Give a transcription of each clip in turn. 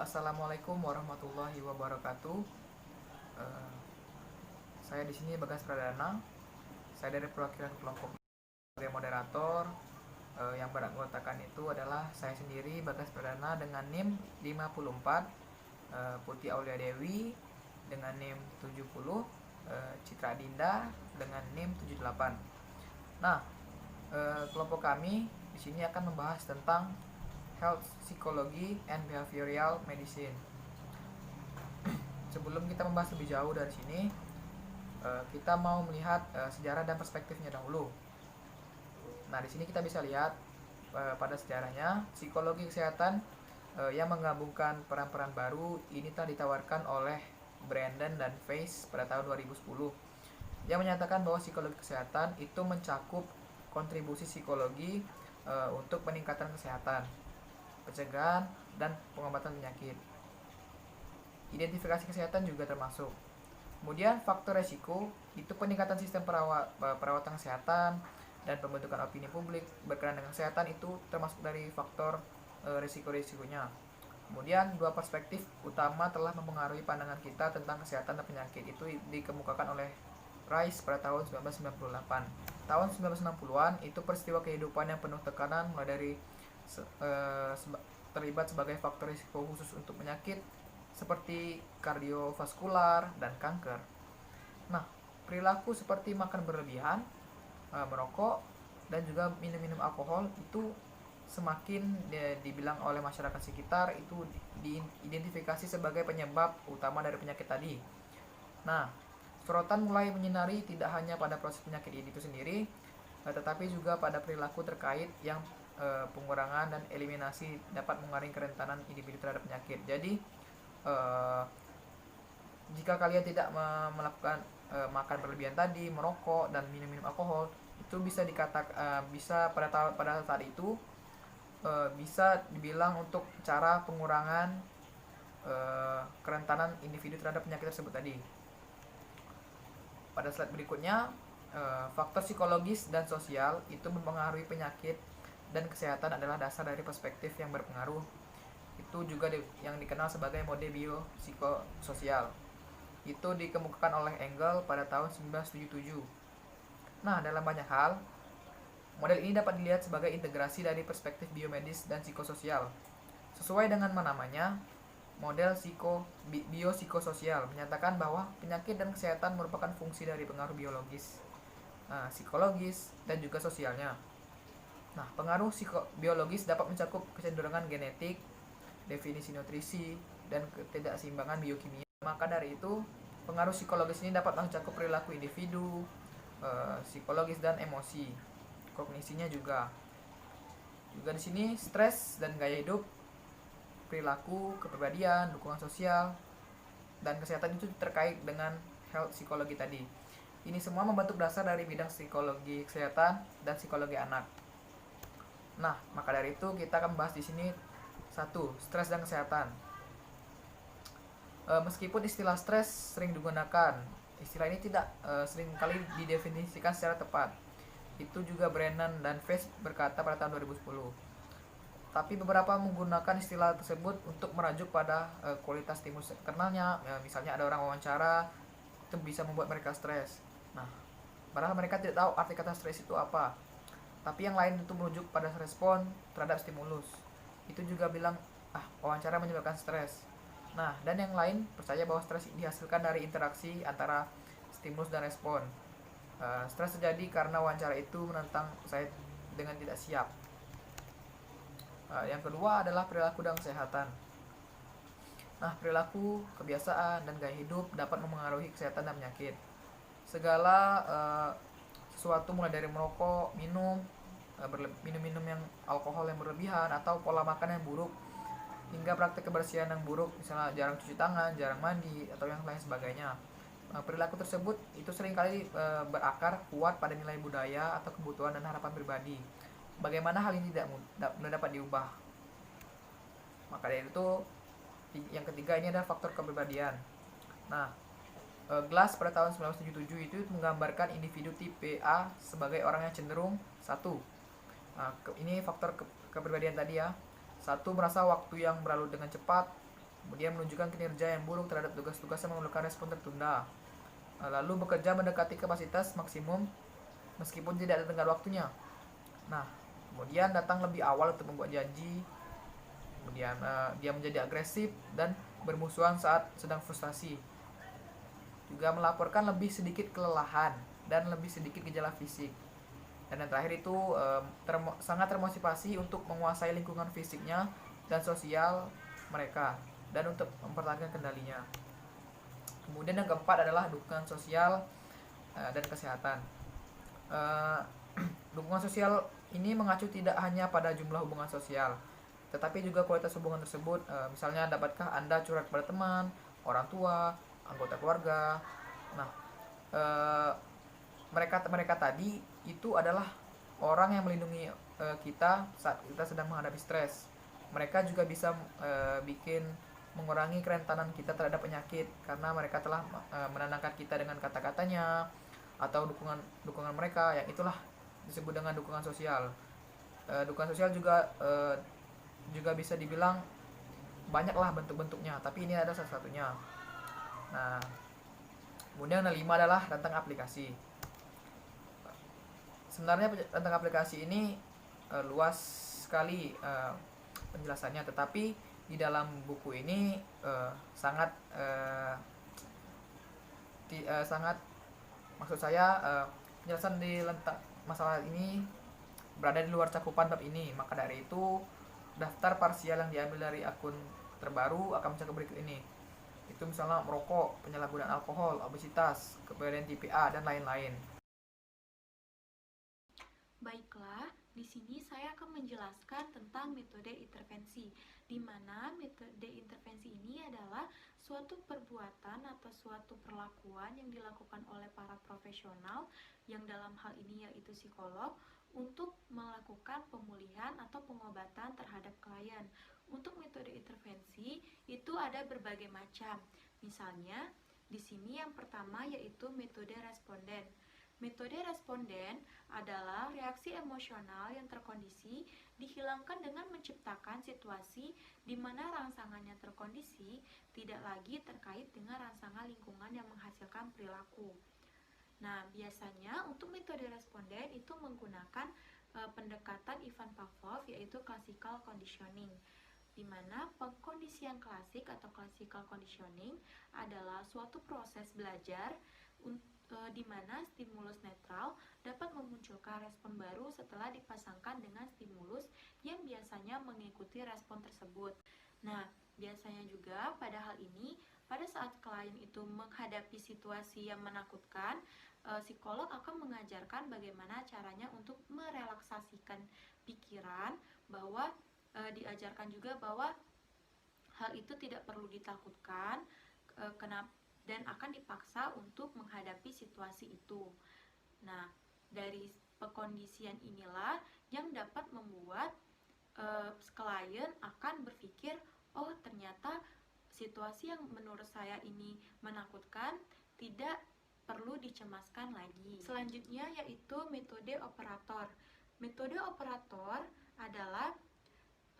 Assalamualaikum warahmatullahi wabarakatuh. Eh, saya di sini Bagas Pradana. Saya dari perwakilan kelompok sebagai moderator. Yang beranggotakan itu adalah saya sendiri Bagas Pradana dengan NIM 54, Putih Aulia Dewi dengan NIM 70, Citra Dinda dengan NIM 78. Nah, kelompok kami di sini akan membahas tentang Health Psychology and Behavioral Medicine. Sebelum kita membahas lebih jauh dari sini, kita mau melihat sejarah dan perspektifnya dahulu. Nah, di sini kita bisa lihat pada sejarahnya psikologi kesehatan yang menggabungkan peran-peran baru ini telah ditawarkan oleh Brandon dan Weiss pada tahun 2010, yang menyatakan bahwa psikologi kesehatan itu mencakup kontribusi psikologi untuk peningkatan kesehatan, pencegahan, dan pengobatan penyakit. Identifikasi kesehatan juga termasuk. Kemudian faktor resiko itu peningkatan sistem perawatan kesehatan dan pembentukan opini publik berkenaan dengan kesehatan itu termasuk dari faktor resiko-resikonya. Kemudian dua perspektif utama telah mempengaruhi pandangan kita tentang kesehatan dan penyakit itu dikemukakan oleh Rice pada tahun 1998. Tahun 1960-an itu peristiwa kehidupan yang penuh tekanan mulai dari terlibat sebagai faktor risiko khusus untuk penyakit seperti kardiovaskular dan kanker. Nah, perilaku seperti makan berlebihan, merokok, dan juga minum-minum alkohol itu semakin dibilang oleh masyarakat sekitar itu diidentifikasi sebagai penyebab utama dari penyakit tadi. Nah, sorotan mulai menyinari tidak hanya pada proses penyakit ini itu sendiri, tetapi juga pada perilaku terkait yang pengurangan dan eliminasi dapat mengurangi kerentanan individu terhadap penyakit. Jadi jika kalian tidak melakukan makan berlebihan tadi, merokok dan minum-minum alkohol, itu bisa bisa pada saat itu bisa dibilang untuk cara pengurangan kerentanan individu terhadap penyakit tersebut tadi. Pada slide berikutnya, faktor psikologis dan sosial itu mempengaruhi penyakit dan kesehatan adalah dasar dari perspektif yang berpengaruh. Itu juga yang dikenal sebagai mode biopsikososial. Itu dikemukakan oleh Engel pada tahun 1977. Nah, dalam banyak hal, model ini dapat dilihat sebagai integrasi dari perspektif biomedis dan psikososial. Sesuai dengan namanya, model biopsikososial menyatakan bahwa penyakit dan kesehatan merupakan fungsi dari pengaruh biologis, psikologis, dan juga sosialnya. Nah, pengaruh biologis dapat mencakup kecenderungan genetik, definisi nutrisi, dan ketidakseimbangan biokimia. Maka dari itu, pengaruh psikologis ini dapat mencakup perilaku individu, psikologis dan emosi, kognisinya juga. Juga di sini stres dan gaya hidup, perilaku, kepribadian, dukungan sosial, dan kesehatan itu terkait dengan health psikologi tadi. Ini semua membentuk dasar dari bidang psikologi kesehatan dan psikologi anak. Nah, maka dari itu kita akan bahas di sini satu, stres dan kesehatan. Meskipun istilah stres sering digunakan, istilah ini tidak seringkali didefinisikan secara tepat. Itu juga Brennan dan Weiss berkata pada tahun 2010. Tapi beberapa menggunakan istilah tersebut untuk merajuk pada kualitas stimulus eksternalnya. Misalnya ada orang wawancara, itu bisa membuat mereka stres. Nah, padahal mereka tidak tahu arti kata stres itu apa. Tapi yang lain itu merujuk pada respon terhadap stimulus. Itu juga bilang, wawancara menyebabkan stres. Nah, dan yang lain percaya bahwa stres dihasilkan dari interaksi antara stimulus dan respon. Stres terjadi karena wawancara itu menantang saya dengan tidak siap. Yang kedua adalah perilaku dan kesehatan. Nah, perilaku, kebiasaan, dan gaya hidup dapat mempengaruhi kesehatan dan penyakit. Segala sesuatu mulai dari merokok, minum-minum yang alkohol yang berlebihan, atau pola makan yang buruk, hingga praktek kebersihan yang buruk, misalnya jarang cuci tangan, jarang mandi, atau yang lain sebagainya. Perilaku tersebut itu seringkali berakar kuat pada nilai budaya atau kebutuhan dan harapan pribadi. Bagaimana hal ini tidak dapat diubah. Maka dari itu, yang ketiga ini adalah faktor kepribadian. Nah, Glass pada tahun 1977 itu menggambarkan individu tipe A sebagai orang yang cenderung satu. Ini faktor kepribadian tadi ya. Satu, merasa waktu yang berlalu dengan cepat. kemudian menunjukkan kinerja yang buruk terhadap tugas-tugas yang memerlukan respon tertunda, lalu bekerja mendekati kapasitas maksimum meskipun tidak ada tenggat waktunya. Nah, kemudian datang lebih awal untuk membuat janji, kemudian dia menjadi agresif dan bermusuhan saat sedang frustasi, juga melaporkan lebih sedikit kelelahan dan lebih sedikit gejala fisik. Dan yang terakhir itu sangat termotivasi untuk menguasai lingkungan fisiknya dan sosial mereka dan untuk mempertahankan kendalinya. Kemudian yang keempat adalah dukungan sosial dan kesehatan. Dukungan sosial ini mengacu tidak hanya pada jumlah hubungan sosial, tetapi juga kualitas hubungan tersebut. Misalnya, dapatkah Anda curhat kepada teman, orang tua, anggota keluarga. Nah, mereka tadi itu adalah orang yang melindungi kita saat kita sedang menghadapi stres. Mereka juga bisa bikin mengurangi kerentanan kita terhadap penyakit karena mereka telah menenangkan kita dengan kata-katanya atau dukungan mereka, yang itulah disebut dengan dukungan sosial. Dukungan sosial juga bisa dibilang banyaklah bentuk-bentuknya, tapi ini ada salah satunya. Nah, kemudian yang kelima adalah tentang aplikasi. Sebenarnya tentang aplikasi ini luas sekali penjelasannya, tetapi di dalam buku ini sangat maksud saya penjelasan di masalah ini berada di luar cakupan bab ini. Maka dari itu, daftar parsial yang diambil dari akun terbaru akan mencakup berikut ini. Itu misalnya merokok, penyalahgunaan alkohol, obesitas, kemudian TPA, dan lain-lain. Baiklah, di sini saya akan menjelaskan tentang metode intervensi, di mana metode intervensi ini adalah suatu perbuatan atau suatu perlakuan yang dilakukan oleh para profesional, yang dalam hal ini yaitu psikolog, untuk melakukan pemulihan atau pengobatan terhadap klien. Untuk metode intervensi itu ada berbagai macam. Misalnya, di sini yang pertama yaitu metode responden. Metode responden adalah reaksi emosional yang terkondisi dihilangkan dengan menciptakan situasi di mana rangsangannya terkondisi tidak lagi terkait dengan rangsangan lingkungan yang menghasilkan perilaku. Nah, biasanya untuk metode responden itu menggunakan pendekatan Ivan Pavlov, yaitu classical conditioning, di mana pengkondisian klasik atau classical conditioning adalah suatu proses belajar di mana stimulus netral dapat memunculkan respon baru setelah dipasangkan dengan stimulus yang biasanya mengikuti respon tersebut. Nah, biasanya juga pada hal ini, pada saat klien itu menghadapi situasi yang menakutkan, psikolog akan mengajarkan bagaimana caranya untuk merelaksasikan pikiran, bahwa diajarkan juga bahwa hal itu tidak perlu ditakutkan, dan akan dipaksa untuk menghadapi situasi itu. Nah, dari pekondisian inilah yang dapat membuat klien akan berpikir, oh ternyata situasi yang menurut saya ini menakutkan tidak perlu dicemaskan lagi. Selanjutnya yaitu metode operator. Metode operator adalah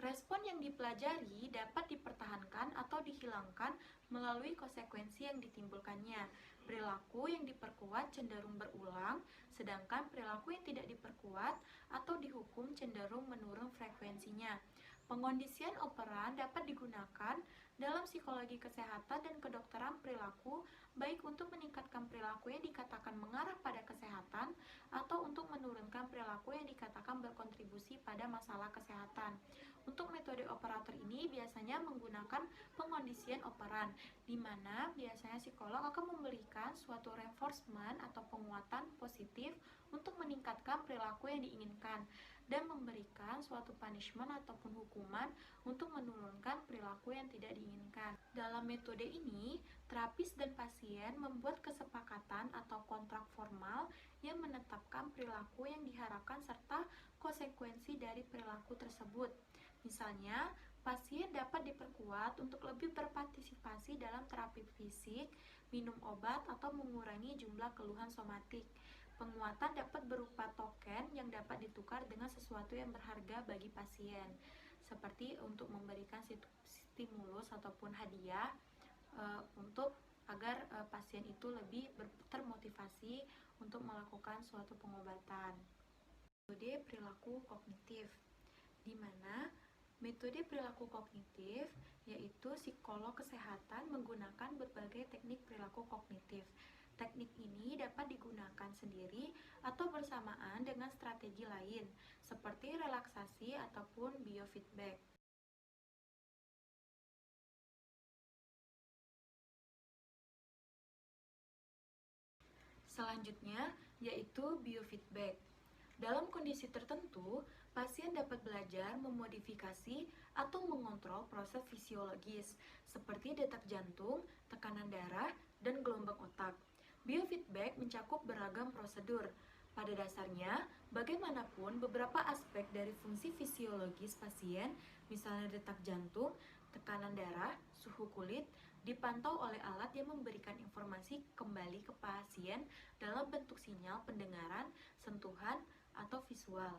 respon yang dipelajari dapat dipertahankan atau dihilangkan melalui konsekuensi yang ditimbulkannya. Perilaku yang diperkuat cenderung berulang, sedangkan perilaku yang tidak diperkuat atau dihukum cenderung menurun frekuensinya. Pengkondisian operan dapat digunakan dalam psikologi kesehatan dan kedokteran perilaku, baik untuk meningkatkan perilaku yang dikatakan mengarah pada kesehatan atau untuk menurunkan perilaku yang dikatakan berkontribusi pada masalah kesehatan. Untuk metode operator ini biasanya menggunakan pengkondisian operan, di mana biasanya psikolog akan memberikan suatu reinforcement atau penguatan positif untuk meningkatkan perilaku yang diinginkan, dan memberikan suatu punishment ataupun hukuman untuk menurunkan perilaku yang tidak diinginkan. Dalam metode ini, terapis dan pasien membuat kesepakatan atau kontrak formal yang menetapkan perilaku yang diharapkan serta konsekuensi dari perilaku tersebut. Misalnya, pasien dapat diperkuat untuk lebih berpartisipasi dalam terapi fisik, minum obat, atau mengurangi jumlah keluhan somatik. Penguatan dapat berupa token yang dapat ditukar dengan sesuatu yang berharga bagi pasien, seperti untuk memberikan stimulus ataupun hadiah untuk agar pasien itu lebih termotivasi untuk melakukan suatu pengobatan. Metode perilaku kognitif, di mana metode perilaku kognitif yaitu psikolog kesehatan menggunakan berbagai teknik perilaku kognitif. Teknik ini dapat digunakan sendiri atau bersamaan dengan strategi lain, seperti relaksasi ataupun biofeedback. Selanjutnya, yaitu biofeedback. Dalam kondisi tertentu, pasien dapat belajar memodifikasi atau mengontrol proses fisiologis, seperti detak jantung, tekanan darah, dan gelombang otak. Biofeedback mencakup beragam prosedur. Pada dasarnya, bagaimanapun beberapa aspek dari fungsi fisiologis pasien, misalnya detak jantung, tekanan darah, suhu kulit, dipantau oleh alat yang memberikan informasi kembali ke pasien dalam bentuk sinyal pendengaran, sentuhan, atau visual.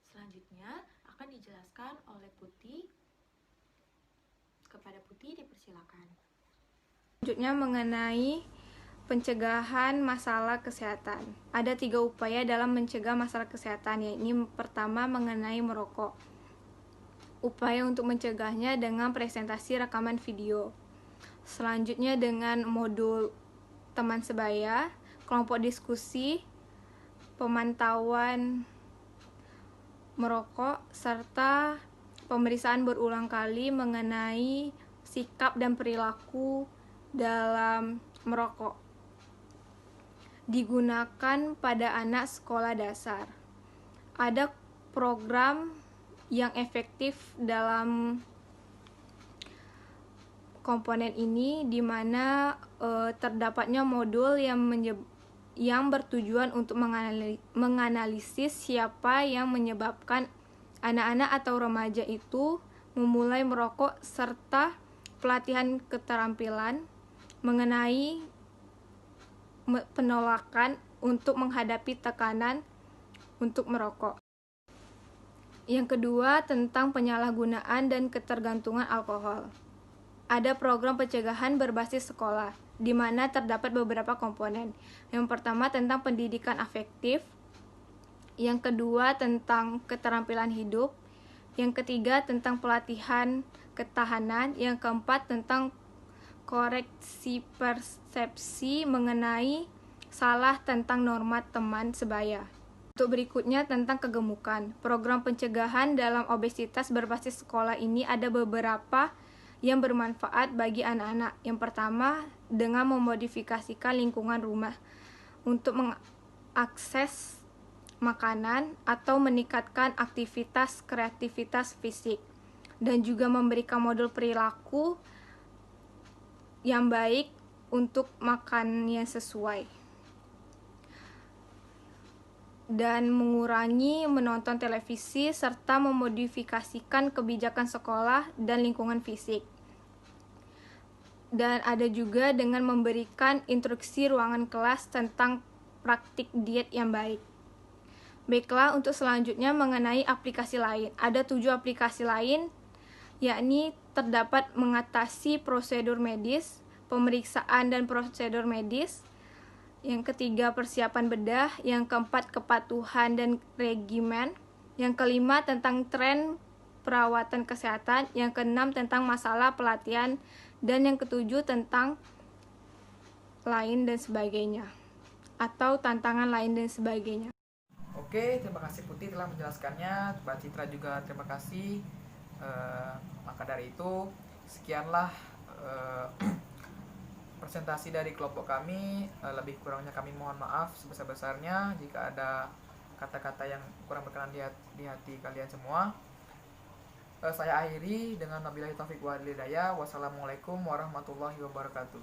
Selanjutnya akan dijelaskan oleh Putih. Kepada Putih dipersilakan. Selanjutnya mengenai pencegahan masalah kesehatan. Ada 3 upaya dalam mencegah masalah kesehatan, yaitu pertama mengenai merokok. Upaya untuk mencegahnya dengan presentasi rekaman video. Selanjutnya dengan modul teman sebaya, kelompok diskusi, pemantauan merokok, serta pemeriksaan berulang kali mengenai sikap dan perilaku dalam merokok. Digunakan pada anak sekolah dasar. Ada program yang efektif dalam komponen ini, di mana terdapatnya modul yang bertujuan untuk menganalisis siapa yang menyebabkan anak-anak atau remaja itu memulai merokok, serta pelatihan keterampilan mengenai penolakan untuk menghadapi tekanan untuk merokok. Yang kedua, tentang penyalahgunaan dan ketergantungan alkohol. Ada program pencegahan berbasis sekolah, di mana terdapat beberapa komponen. Yang pertama tentang pendidikan afektif, yang kedua tentang keterampilan hidup, yang ketiga tentang pelatihan ketahanan, yang keempat tentang koreksi persepsi mengenai salah tentang norma teman sebaya. Untuk berikutnya tentang kegemukan. Program pencegahan dalam obesitas berbasis sekolah ini ada beberapa yang bermanfaat bagi anak-anak. Yang pertama, dengan memodifikasikan lingkungan rumah untuk mengakses makanan atau meningkatkan aktivitas kreativitas fisik, dan juga memberikan modul perilaku yang baik untuk makan yang sesuai, dan mengurangi menonton televisi, serta memodifikasikan kebijakan sekolah dan lingkungan fisik. Dan ada juga dengan memberikan instruksi ruangan kelas tentang praktik diet yang baik. Baiklah, untuk selanjutnya mengenai aplikasi lain. Ada 7 aplikasi lain, yakni terdapat mengatasi prosedur medis, pemeriksaan dan prosedur medis. Yang ketiga, persiapan bedah. Yang keempat, kepatuhan dan regimen. Yang kelima, tentang tren perawatan kesehatan. Yang keenam, tentang masalah pelatihan. Dan yang ketujuh, tentang lain dan sebagainya, atau tantangan lain dan sebagainya. Oke, terima kasih Putih telah menjelaskannya. Mbak Citra juga terima kasih. Maka dari itu, sekianlah presentasi dari kelompok kami. Lebih kurangnya kami mohon maaf sebesar-besarnya jika ada kata-kata yang kurang berkenan di hati kalian semua. Saya akhiri dengan wabillahi taufiq wal hidayah. Wassalamualaikum warahmatullahi wabarakatuh.